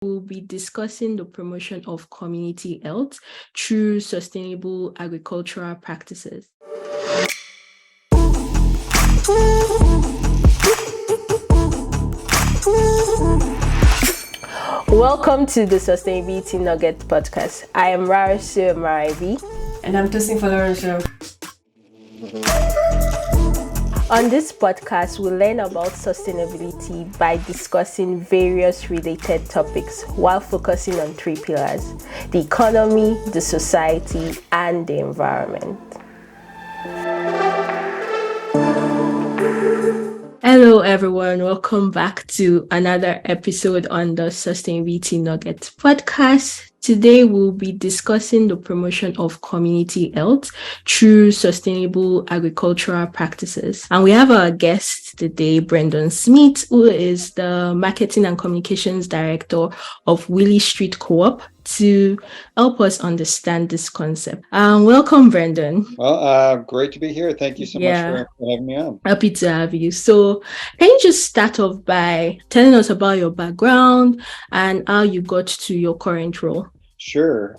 We'll be discussing the promotion of community health through sustainable agricultural practices. Welcome to the Sustainability Nugget podcast. I am Rarasu Maraibi. And I'm Tosin Faloranjo. On this podcast, we'll learn about sustainability by discussing various related topics while focusing on three pillars: the economy, the society, and the environment. Hello everyone, welcome back to another episode on the Sustainability Nugget podcast. Today we'll be discussing the promotion of community health through sustainable agricultural practices. And we have our guest today, Brendon Smith, who is the Marketing and Communications Director of Willy Street Co-Op, to help us understand this concept. Welcome, Brendon. Well, great to be here. Thank you so much for having me on. Happy to have you. So can you just start off by telling us about your background and how you got to your current role? Sure.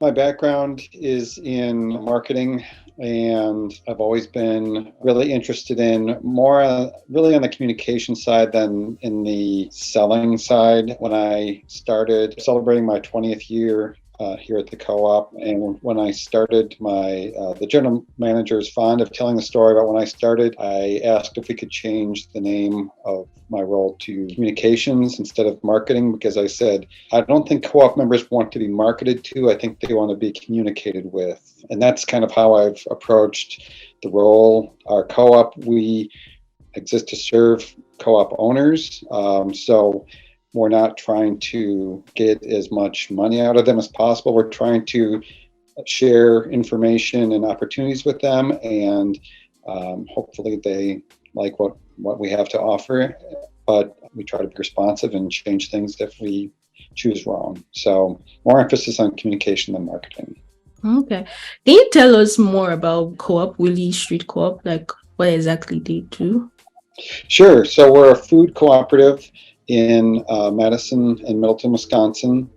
My background is in marketing, and I've always been really interested in more really on the communication side than in the selling side. When I started celebrating my 20th year here at the Co-op, and when I started the general manager is fond of telling the story about when I started. I asked if we could change the name of my role to communications instead of marketing, because I said, I don't think Co-op members want to be marketed to, I think they want to be communicated with. And that's kind of how I've approached the role. Our Co-op, we exist to serve Co-op owners. So we're not trying to get as much money out of them as possible. We're trying to share information and opportunities with them, and hopefully they like what we have to offer. But we try to be responsive and change things if we choose wrong. So more emphasis on communication than marketing. Okay. Can you tell us more about Co-op, Willy Street Co-op? Like what exactly they do? Sure. So we're a food cooperative in Madison and Middleton, Wisconsin.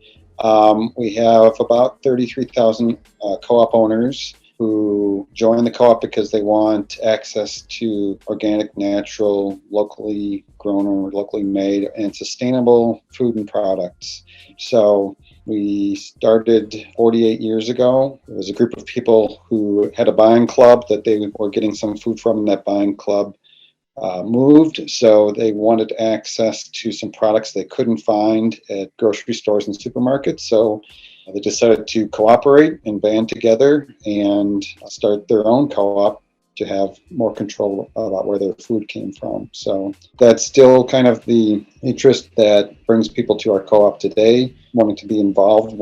We have about 33,000 co-op owners who join the co-op because they want access to organic, natural, locally grown or locally made and sustainable food and products. So we started 48 years ago. It was a group of people who had a buying club that they were getting some food from, and that buying club moved, so they wanted access to some products they couldn't find at grocery stores and supermarkets. So they decided to cooperate and band together and start their own co-op to have more control about where their food came from. So that's still kind of the interest that brings people to our co-op today, wanting to be involved,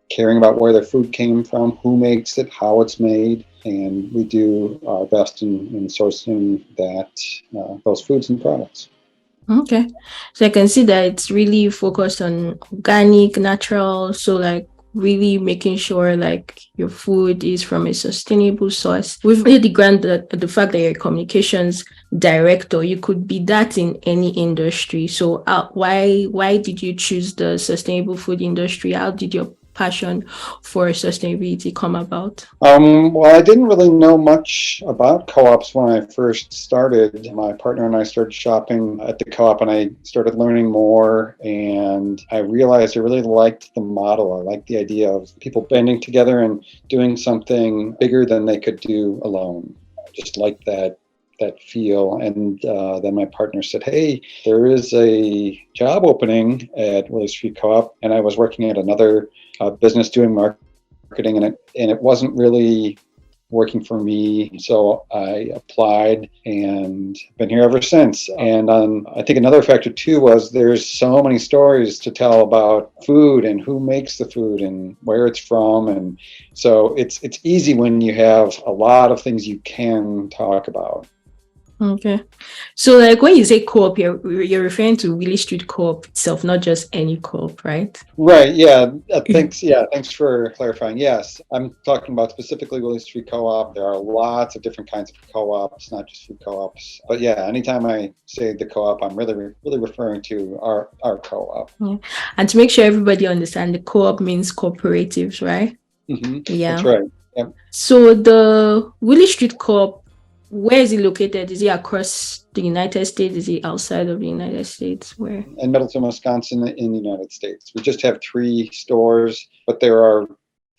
caring about where their food came from, who makes it, how it's made. And we do our best in sourcing those foods and products. Okay. So I can see that it's really focused on organic, natural. So like really making sure like your food is from a sustainable source. We've really granted the fact that you're a communications director. You could be that in any industry. So why did you choose the sustainable food industry? How did your passion for sustainability come about? Well, I didn't really know much about co-ops when I first started. My partner and I started shopping at the co-op, and I started learning more, and I realized I really liked the model. I liked the idea of people banding together and doing something bigger than they could do alone. I just liked that feel. And then my partner said, hey, there is a job opening at Willy Street Co-op, and I was working at another business doing marketing, and it wasn't really working for me. So I applied and been here ever since. And I think another factor too was there's so many stories to tell about food and who makes the food and where it's from. And so it's easy when you have a lot of things you can talk about. Okay. So like when you say co-op, you're referring to Willy Street Co-op itself, not just any co-op, right? Right. Yeah. Thanks. Yeah. Thanks for clarifying. Yes, I'm talking about specifically Willy Street Co-op. There are lots of different kinds of co-ops, not just food co-ops. But yeah, anytime I say the co-op, I'm really referring to our co-op. Yeah. And to make sure everybody understands, the co-op means cooperatives, right? Mm-hmm. Yeah. That's right. Yep. So the Willy Street Co-op, where is it located? Is it across the United States? Is it outside of the United States? Where? In Middleton, Wisconsin, in the United States. We just have 3 stores, but there are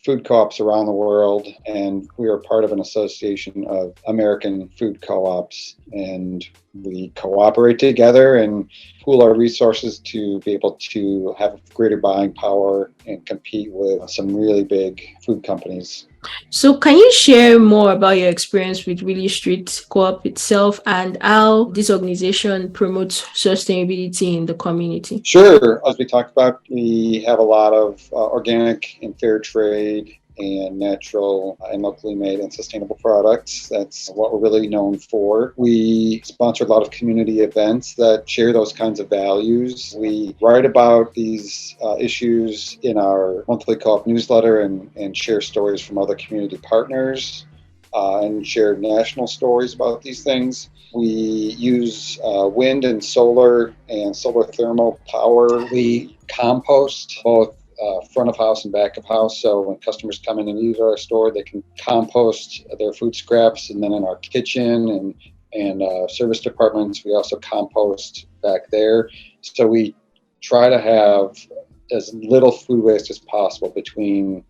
food co-ops around the world, and we are part of an association of American food co-ops, and we cooperate together and pool our resources to be able to have greater buying power and compete with some really big food companies. So can you share more about your experience with Willy Street Co-op itself and how this organization promotes sustainability in the community? Sure. As we talked about, we have a lot of organic and fair trade and natural and locally made and sustainable products. That's what we're really known for. We sponsor a lot of community events that share those kinds of values. We write about these issues in our monthly co-op newsletter and share stories from other community partners and share national stories about these things. We use wind and solar thermal power. We compost both front of house and back of house. So when customers come in and use our store, they can compost their food scraps. And then in our kitchen and service departments, we also compost back there. So we try to have as little food waste as possible between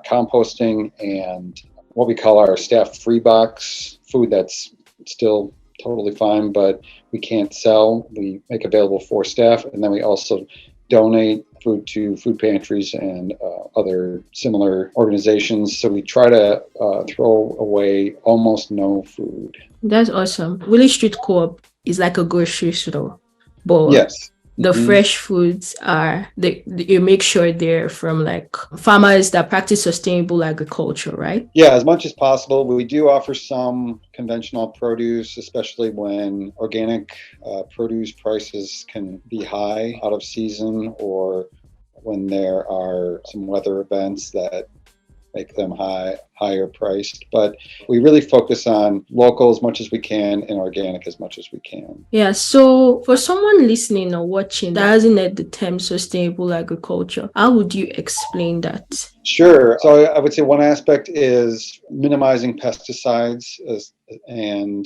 composting and what we call our staff free box food that's still totally fine, but we can't sell. We make available for staff, and then we also donate food to food pantries and other similar organizations. So we try to throw away almost no food. That's awesome. Willy Street Co-op is like a grocery store, but yes. The fresh foods are, you make sure they're from like farmers that practice sustainable agriculture, right? Yeah, as much as possible. We do offer some conventional produce, especially when organic produce prices can be high out of season or when there are some weather events that make them higher priced. But we really focus on local as much as we can and organic as much as we can. Yeah, so for someone listening or watching that hasn't heard the term sustainable agriculture, how would you explain that? Sure. So I would say one aspect is minimizing pesticides and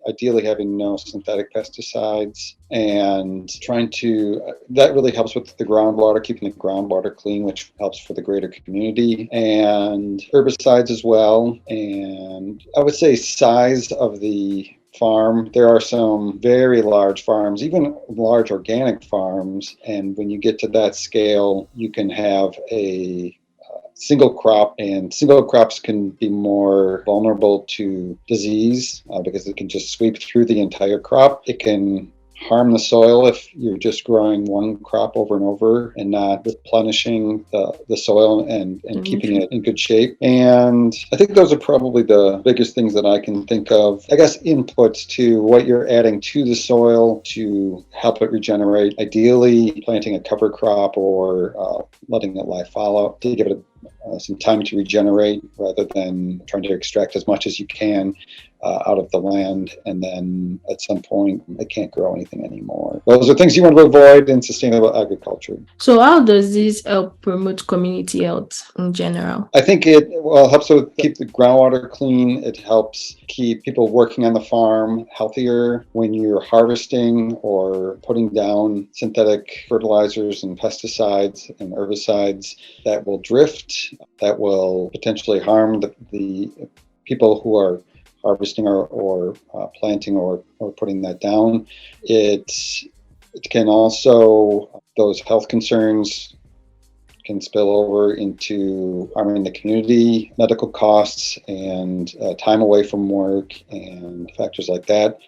ideally having no synthetic pesticides, and trying to, that really helps with the groundwater, keeping the groundwater clean, which helps for the greater community, and herbicides as well. And I would say size of the farm. There are some very large farms, even large organic farms. And when you get to that scale, you can have a single crop, and single crops can be more vulnerable to disease because it can just sweep through the entire crop. It can harm the soil if you're just growing one crop over and over and not replenishing the soil and keeping it in good shape. And I think those are probably the biggest things that I can think of. I guess inputs to what you're adding to the soil to help it regenerate. Ideally, planting a cover crop or letting it lie fallow to give it some time to regenerate rather than trying to extract as much as you can out of the land, and then at some point it can't grow anything anymore. Those are things you want to avoid in sustainable agriculture. So how does this help promote community health in general? I think it helps to keep the groundwater clean. It helps keep people working on the farm healthier. When you're harvesting or putting down synthetic fertilizers and pesticides and herbicides that will drift, that will potentially harm the people who are harvesting or planting or putting that down. It can also, those health concerns can spill over into harming the community, medical costs and time away from work and factors like that.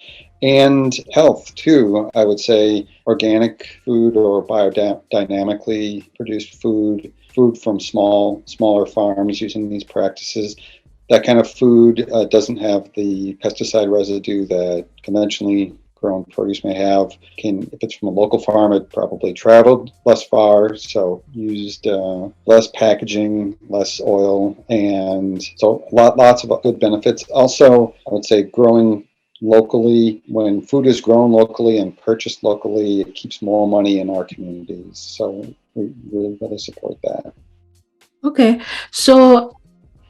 And health too. I would say organic food or biodynamically produced food from smaller farms using these practices that kind of food doesn't have the pesticide residue that conventionally grown produce may have. If it's from a local farm, it probably traveled less far, so used less packaging, less oil, and so lots of good benefits. Also, I would say growing locally, when food is grown locally and purchased locally, it keeps more money in our communities. So we really support that. Okay, so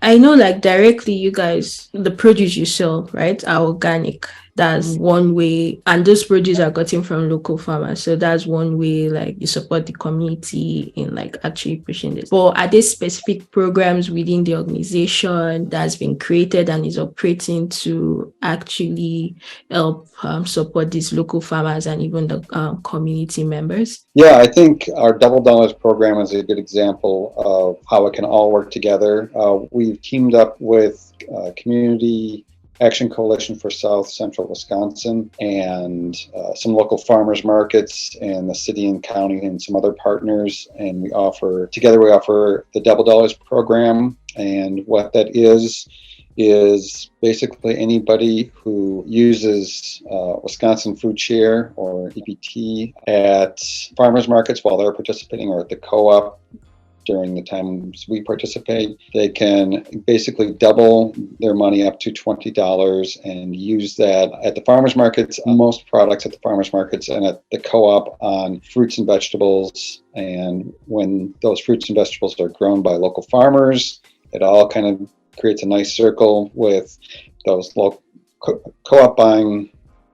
I know like directly you guys, the produce you sell, right, are organic. That's one way. And those produce are gotten from local farmers. So that's one way like you support the community in like actually pushing this. But are there specific programs within the organization that's been created and is operating to actually help support these local farmers and even the community members? Yeah, I think our Double Dollars program is a good example of how it can all work together. We've teamed up with Community Action Coalition for South Central Wisconsin and some local farmers markets and the city and county and some other partners. And we offer the Double Dollars program. And what that is basically anybody who uses Wisconsin Food Share or EBT at farmers markets while they're participating, or at the co-op during the times we participate, they can basically double their money up to $20 and use that at the farmers markets, most products at the farmers markets, and at the co-op on fruits and vegetables. And when those fruits and vegetables are grown by local farmers, it all kind of creates a nice circle with those local co-op buying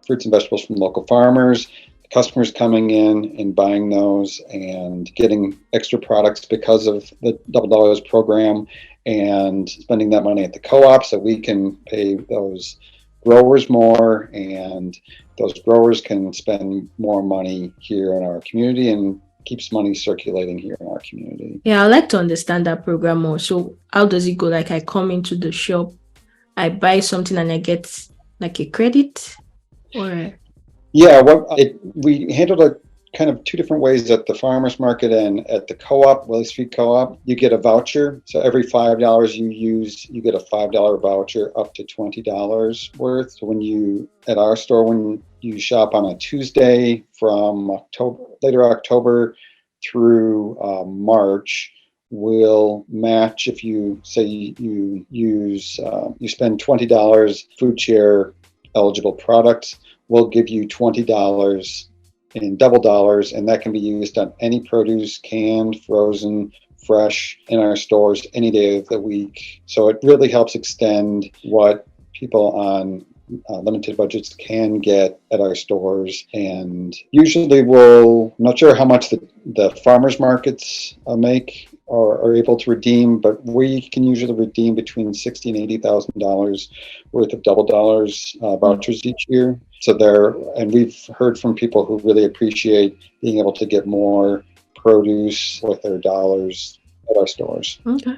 fruits and vegetables from local farmers, customers coming in and buying those and getting extra products because of the Double Dollars program, and spending that money at the co-op so we can pay those growers more, and those growers can spend more money here in our community and keeps money circulating here in our community. Yeah, I'd like to understand that program more. So how does it go? Like I come into the shop, I buy something and I get like a credit, or? Yeah, we handled it kind of two different ways at the farmers market and at the co-op, Willy Street Co-op. You get a voucher. So every $5 you use, you get a $5 voucher up to $20 worth. So at our store, when you shop on a Tuesday from later October through March, will match if you say you spend $20 food share eligible products. We'll give you $20 in Double Dollars, and that can be used on any produce, canned, frozen, fresh, in our stores any day of the week. So it really helps extend what people on limited budgets can get at our stores. And usually I'm not sure how much the farmers markets make or are able to redeem, but we can usually redeem between $60,000 and $80,000 worth of Double Dollars vouchers each year. And we've heard from people who really appreciate being able to get more produce with their dollars at our stores. Okay.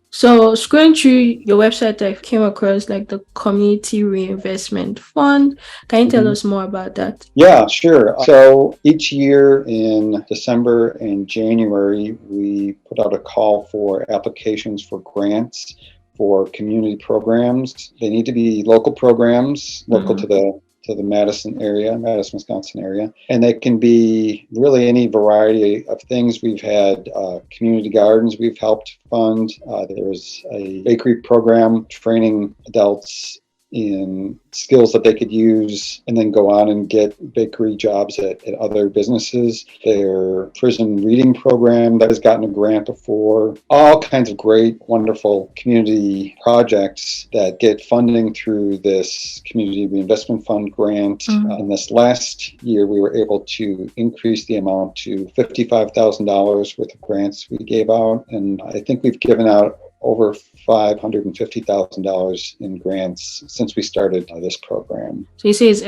So scrolling through your website, I came across like the Community Reinvestment Fund. Can you tell us more about that? Yeah, sure. So each year in December and January, we put out a call for applications for grants for community programs. They need to be local programs, local to the Madison, Wisconsin area. And they can be really any variety of things. We've had community gardens we've helped fund. There's a bakery program training adults in skills that they could use and then go on and get bakery jobs at other businesses. Their prison reading program that has gotten a grant before. All kinds of great, wonderful community projects that get funding through this Community Reinvestment Fund grant. And this last year, we were able to increase the amount to $55,000 worth of grants we gave out. And I think we've given out over $550,000 in grants since we started this program. So you say it's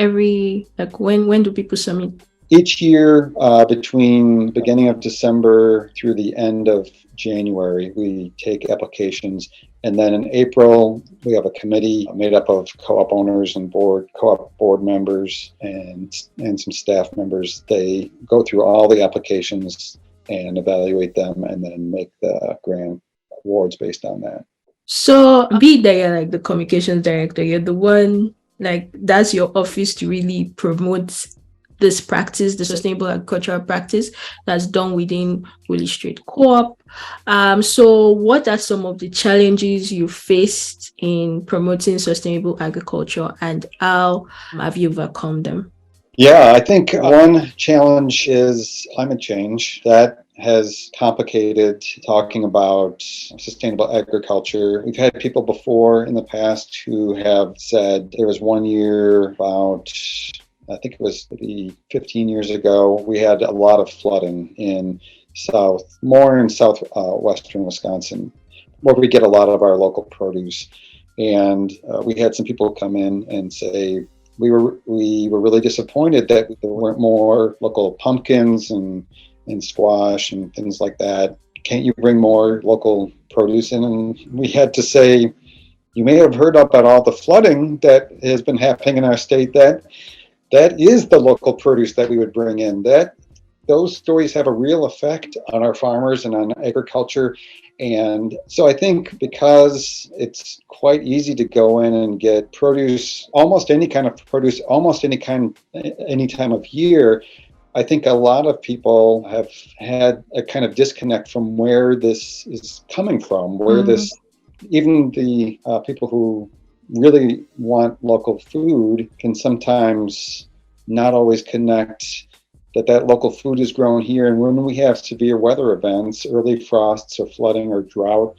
when do people submit? Each year, between beginning of December through the end of January, we take applications. And then in April, we have a committee made up of co-op owners and co-op board members and some staff members. They go through all the applications and evaluate them and then make the grant awards based on that. So be that you're like the communications director, you're the one, like that's your office to really promote this practice, the sustainable agricultural practice that's done within Willy Street Co-op. So what are some of the challenges you faced in promoting sustainable agriculture, and how have you overcome them? Yeah, I think one challenge is climate change. That has complicated talking about sustainable agriculture. We've had people before in the past who have said there was one year about, I think it was maybe 15 years ago, we had a lot of flooding in southwestern Wisconsin, where we get a lot of our local produce. And we had some people come in and say, we were really disappointed that there weren't more local pumpkins and squash and things like that. Can't you bring more local produce in? And we had to say, you may have heard about all the flooding that has been happening in our state. That is the local produce that we would bring in. Those stories have a real effect on our farmers and on agriculture. And so I think because it's quite easy to go in and get produce, almost any kind of produce, any time of year, I think a lot of people have had a kind of disconnect from where this is coming from, where this, even the people who really want local food can sometimes not always connect that local food is grown here. And when we have severe weather events, early frosts or flooding or drought,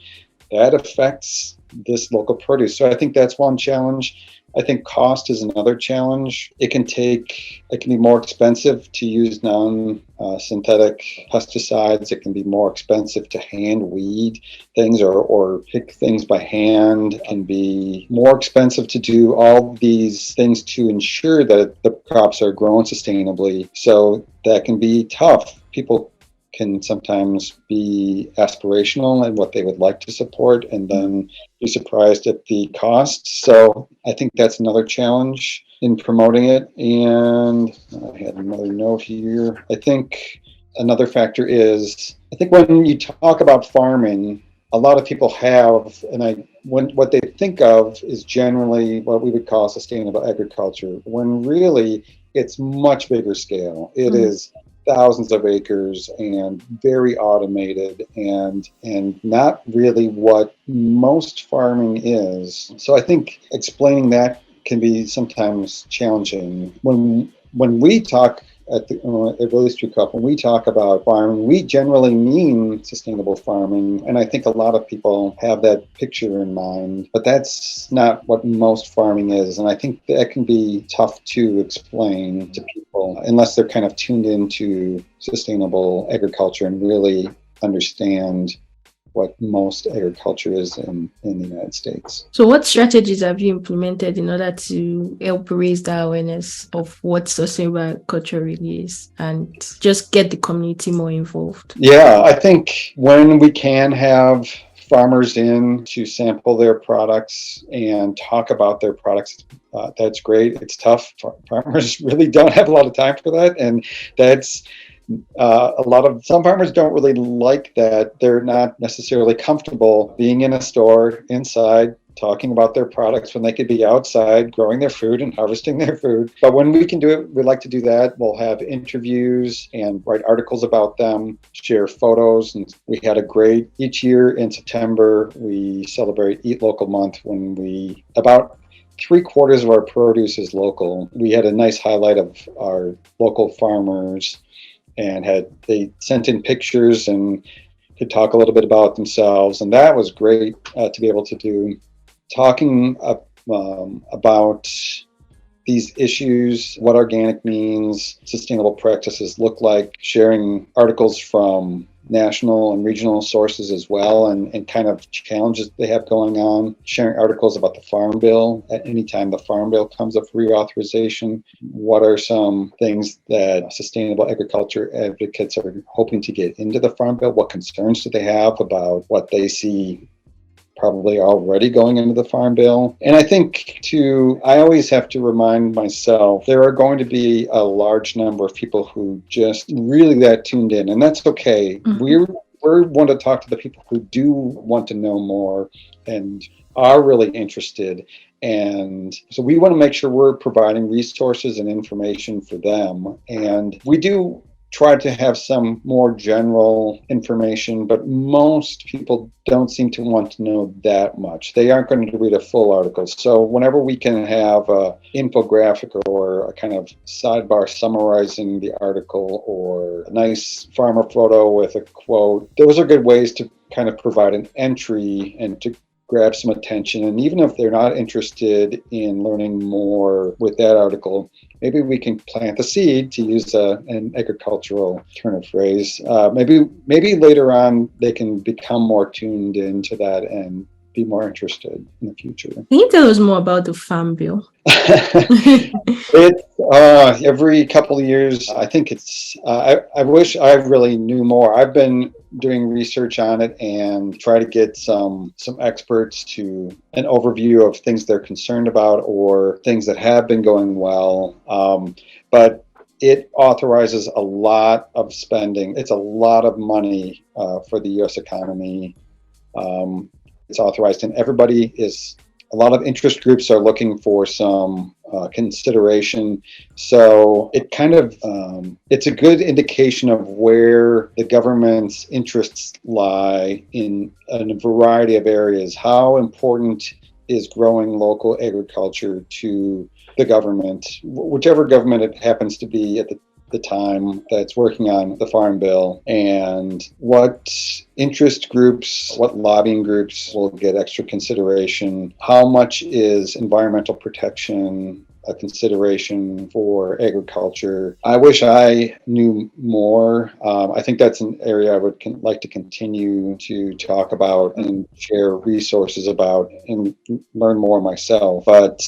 that affects this local produce. So I think that's one challenge. I think cost is another challenge. It can be more expensive to use non-synthetic pesticides. It can be more expensive to hand weed things or pick things by hand. It can be more expensive to do all these things to ensure that the crops are grown sustainably. So that can be tough. People can sometimes be aspirational in what they would like to support and then be surprised at the cost. So I think that's another challenge in promoting it. And I had another note here. I think another factor is, I think when you talk about farming, a lot of people have, what they think of is generally what we would call sustainable agriculture, when really it's much bigger scale. It is thousands of acres and very automated and not really what most farming is. So I think explaining that can be sometimes challenging. When we talk at Willy Street Co-Op, when we talk about farming, we generally mean sustainable farming. And I think a lot of people have that picture in mind, but that's not what most farming is. And I think that can be tough to explain to people unless they're kind of tuned into sustainable agriculture and really understand what most agriculture is in the United States. So what strategies have you implemented in order to help raise the awareness of what sustainable agriculture really is and just get the community more involved? Yeah, I think when we can have farmers in to sample their products and talk about their products, that's great. It's tough. Farmers really don't have a lot of time for that. And that's some farmers don't really like that. They're not necessarily comfortable being in a store inside talking about their products when they could be outside growing their food and harvesting their food. But when we can do it, we like to do that. We'll have interviews and write articles about them, share photos. And we had each year in September, we celebrate Eat Local Month when about 3/4 of our produce is local. We had a nice highlight of our local farmers and they sent in pictures and could talk a little bit about themselves. And that was great to be able to do. Talking about these issues, what organic means, sustainable practices look like, sharing articles from national and regional sources as well, and kind of challenges they have going on, sharing articles about the Farm Bill. At any time the Farm Bill comes up for reauthorization, what are some things that sustainable agriculture advocates are hoping to get into the Farm Bill? What concerns do they have about what they see probably already going into the Farm Bill? And I think I always have to remind myself there are going to be a large number of people who just really that tuned in, and that's okay. we're one to talk to the people who do want to know more and are really interested. And so we want to make sure we're providing resources and information for them. And we do try to have some more general information, but most people don't seem to want to know that much. They aren't going to read a full article. So whenever we can have an infographic or a kind of sidebar summarizing the article or a nice farmer photo with a quote, those are good ways to kind of provide an entry and to grab some attention. And even if they're not interested in learning more with that article, maybe we can plant the seed, to use an agricultural turn of phrase. Maybe later on they can become more tuned into that and be more interested in the future. Can you tell us more about the Farm Bill? Every couple of years, I think it's, I wish I really knew more. I've been doing research on it and try to get some experts to an overview of things they're concerned about or things that have been going well. But it authorizes a lot of spending. It's a lot of money for the U.S. economy. It's authorized, and a lot of interest groups are looking for some consideration. So it kind of, it's a good indication of where the government's interests lie in a variety of areas. How important is growing local agriculture to the government, whichever government it happens to be at the time that's working on the Farm Bill, and what interest groups, what lobbying groups will get extra consideration, how much is environmental protection a consideration for agriculture. I wish I knew more. I think that's an area I would like to continue to talk about and share resources about and learn more myself. But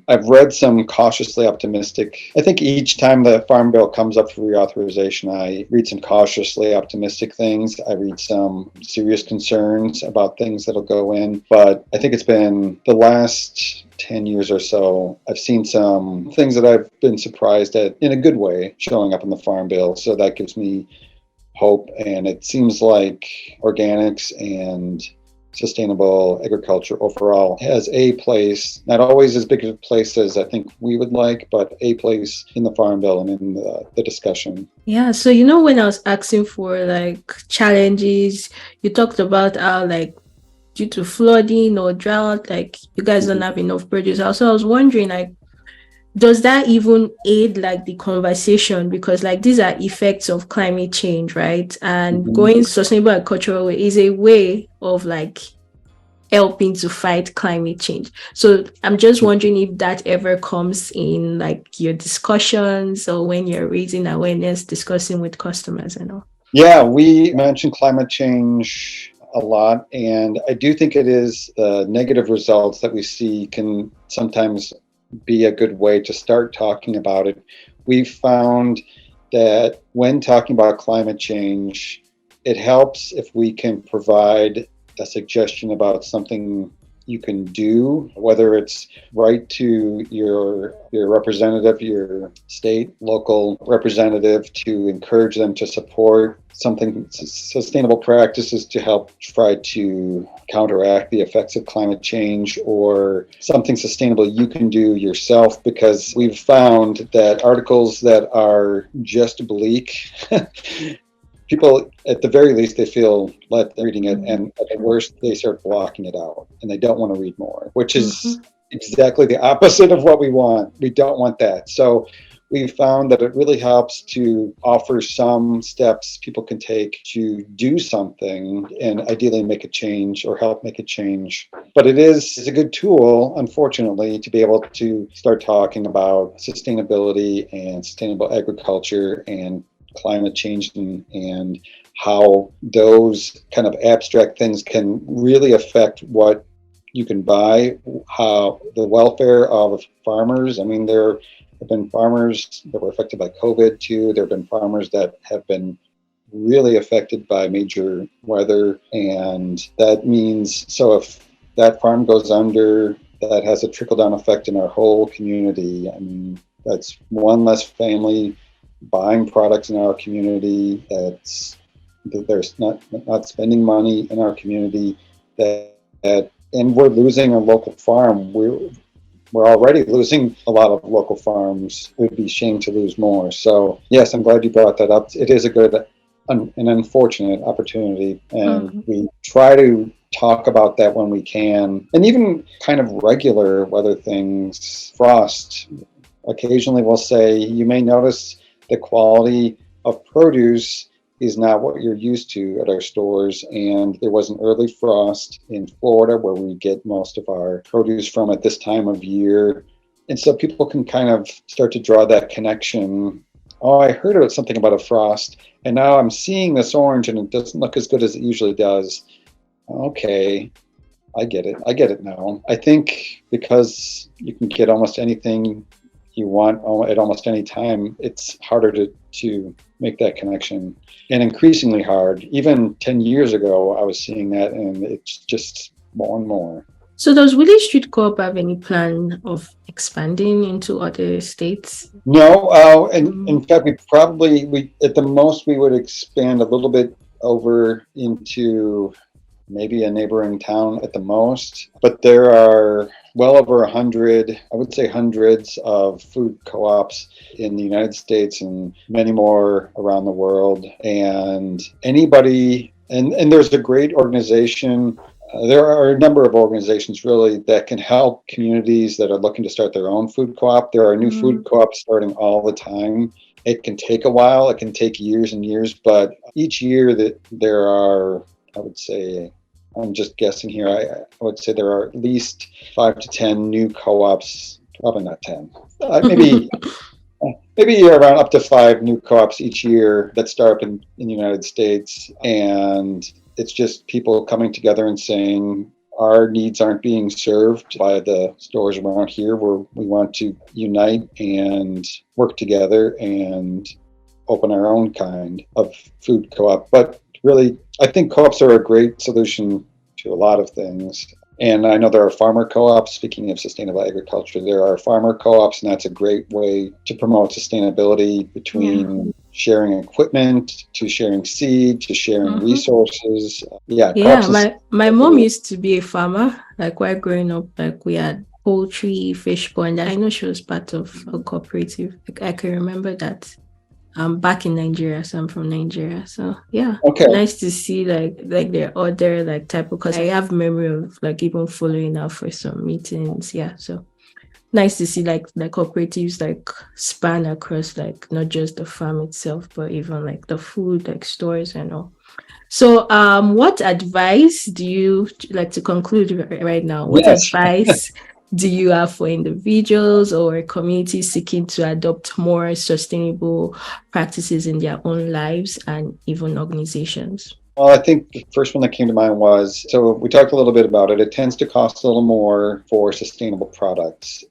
I've read some cautiously optimistic. I think each time the Farm Bill comes up for reauthorization, I read some cautiously optimistic things. I read some serious concerns about things that'll go in. But I think it's been the last 10 years or so, I've seen some things that I've been surprised at in a good way showing up in the Farm Bill. So that gives me hope. And it seems like organics and sustainable agriculture overall has a place, not always as big a place as I think we would like, but a place in the Farm Bill and in the discussion. Yeah, so when I was asking for like challenges, you talked about how like due to flooding or drought, like you guys don't have enough produce. Also, I was wondering, like, does that even aid like the conversation? Because like these are effects of climate change, right? And going sustainable agricultural way is a way of like helping to fight climate change. So I'm just wondering if that ever comes in like your discussions or when you're raising awareness, discussing with customers and all. Yeah, we mentioned climate change a lot, and I do think it is the negative results that we see can sometimes be a good way to start talking about it. We've found that when talking about climate change, it helps if we can provide a suggestion about something you can do, whether it's write to your representative, your state, local representative, to encourage them to support something sustainable practices to help try to counteract the effects of climate change, or something sustainable you can do yourself, because we've found that articles that are just bleak people, at the very least, they feel let reading it, and at the worst, they start blocking it out, and they don't want to read more, which is exactly the opposite of what we want. We don't want that. So we found that it really helps to offer some steps people can take to do something and ideally make a change or help make a change. But it's a good tool, unfortunately, to be able to start talking about sustainability and sustainable agriculture and climate change and how those kind of abstract things can really affect what you can buy, how the welfare of farmers. I mean, there have been farmers that were affected by COVID too. There have been farmers that have been really affected by major weather. And that means, so if that farm goes under, that has a trickle-down effect in our whole community. I mean, that's one less family buying products in our community. That's that there's not spending money in our community, and we're losing a local farm. We're already losing a lot of local farms. It would be a shame to lose more. So yes, I'm glad you brought that up. It is a good, an unfortunate opportunity, and we try to talk about that when we can, and even kind of regular weather things. Frost. Occasionally we'll say, you may notice the quality of produce is not what you're used to at our stores. And there was an early frost in Florida where we get most of our produce from at this time of year. And so people can kind of start to draw that connection. Oh, I heard about something about a frost, and now I'm seeing this orange and it doesn't look as good as it usually does. Okay, I get it now. I think because you can get almost anything you want at almost any time, it's harder to make that connection, and increasingly hard. Even 10 years ago, I was seeing that, and it's just more and more. So does Willy Street Co-Op have any plan of expanding into other states? No, and in fact, we at the most, we would expand a little bit over into maybe a neighboring town at the most. But there are well over 100, I would say hundreds of food co-ops in the United States and many more around the world. And anybody, and there's a great organization. There are a number of organizations really that can help communities that are looking to start their own food co-op. There are new food co-ops starting all the time. It can take a while. It can take years and years, but each year that there are, I would say, I'm just guessing here, I would say there are at least 5 to 10 new co-ops, probably not 10, maybe around up to 5 new co-ops each year that start up in the United States. And it's just people coming together and saying, our needs aren't being served by the stores around here, where we want to unite and work together and open our own kind of food co-op. But really, I think co-ops are a great solution to a lot of things. And I know there are farmer co-ops. Speaking of sustainable agriculture, there are farmer co-ops, and that's a great way to promote sustainability, between sharing equipment, to sharing seed, to sharing resources. My mom used to be a farmer. Like while growing up, like we had poultry, fish pond. I know she was part of a cooperative. Like I can remember that. I'm back in Nigeria, so I'm from Nigeria. So yeah, nice to see like there are other like type of, because I have memory of like even following up for some meetings. Yeah, so nice to see like cooperatives like span across like not just the farm itself, but even like the food like stores and all. So what advice do you like to conclude right now? What advice do you have for individuals or communities seeking to adopt more sustainable practices in their own lives and even organizations? Well, I think the first one that came to mind was, so we talked a little bit about it. It tends to cost a little more for sustainable products.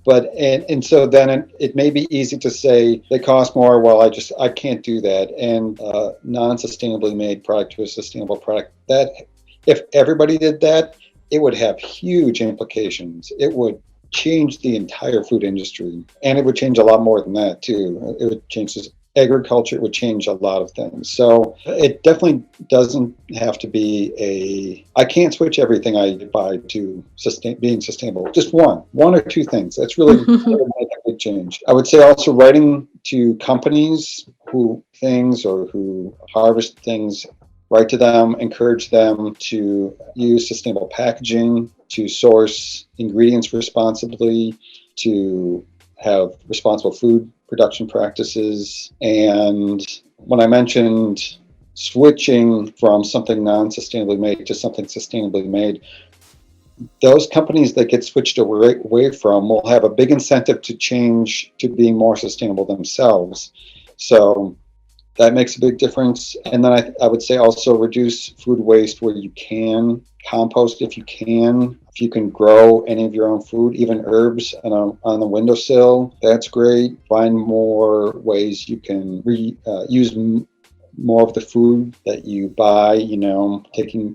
But, and so then it may be easy to say they cost more. Well, I can't do that. And non-sustainably made product to a sustainable product, that if everybody did that, it would have huge implications. It would change the entire food industry, and it would change a lot more than that too. It would change agriculture. It would change a lot of things. So it definitely doesn't have to be I can't switch everything I buy to being sustainable. Just one or two things. That's really make a big change. I would say also writing to companies who harvest things. Write to them, encourage them to use sustainable packaging, to source ingredients responsibly, to have responsible food production practices. And when I mentioned switching from something non-sustainably made to something sustainably made, those companies that get switched away from will have a big incentive to change to being more sustainable themselves. So that makes a big difference. And then I would say also reduce food waste where you can, compost if you can grow any of your own food, even herbs on the windowsill. That's great. Find more ways you can use more of the food that you buy,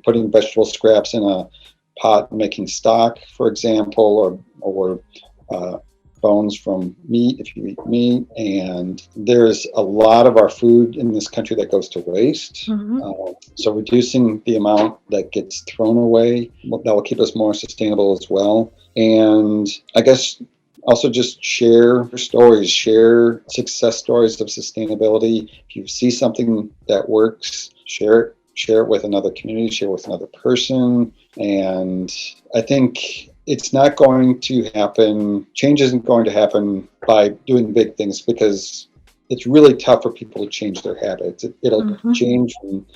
putting vegetable scraps in a pot, making stock, for example, or bones from meat if you eat meat. And there's a lot of our food in this country that goes to waste. So reducing the amount that gets thrown away, that will keep us more sustainable as well. And I guess also just share stories, share success stories of sustainability. If you see something that works, share it with another community, share it with another person. And I think it's not going to happen, change isn't going to happen by doing big things, because it's really tough for people to change their habits. It'll change from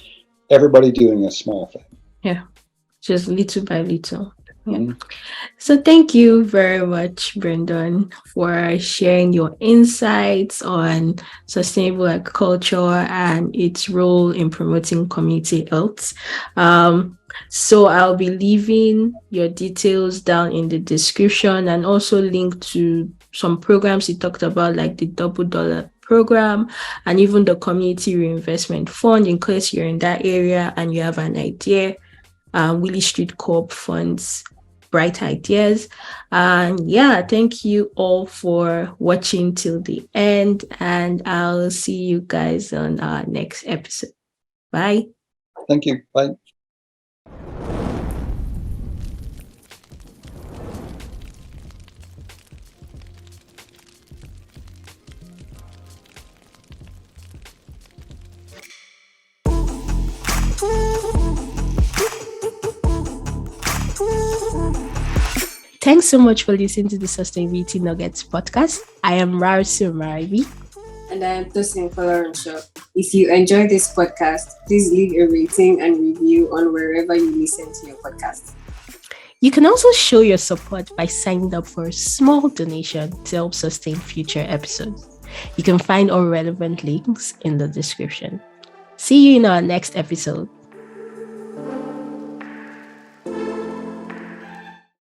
everybody doing a small thing. Yeah, just little by little. Yeah. So thank you very much, Brendon, for sharing your insights on sustainable agriculture and its role in promoting community health. So I'll be leaving your details down in the description, and also link to some programs you talked about, like the $1 program and even the community reinvestment fund, in case you're in that area and you have an idea. Willy Street Co-Op funds bright ideas. And yeah, thank you all for watching till the end, and I'll see you guys on our next episode. Bye. Thank you. Bye. Thanks so much for listening to the Sustainability Nuggets podcast. I am Rarsu Maribi. And I am Tosin Folorunsho. If you enjoyed this podcast, please leave a rating and review on wherever you listen to your podcast. You can also show your support by signing up for a small donation to help sustain future episodes. You can find all relevant links in the description. See you in our next episode.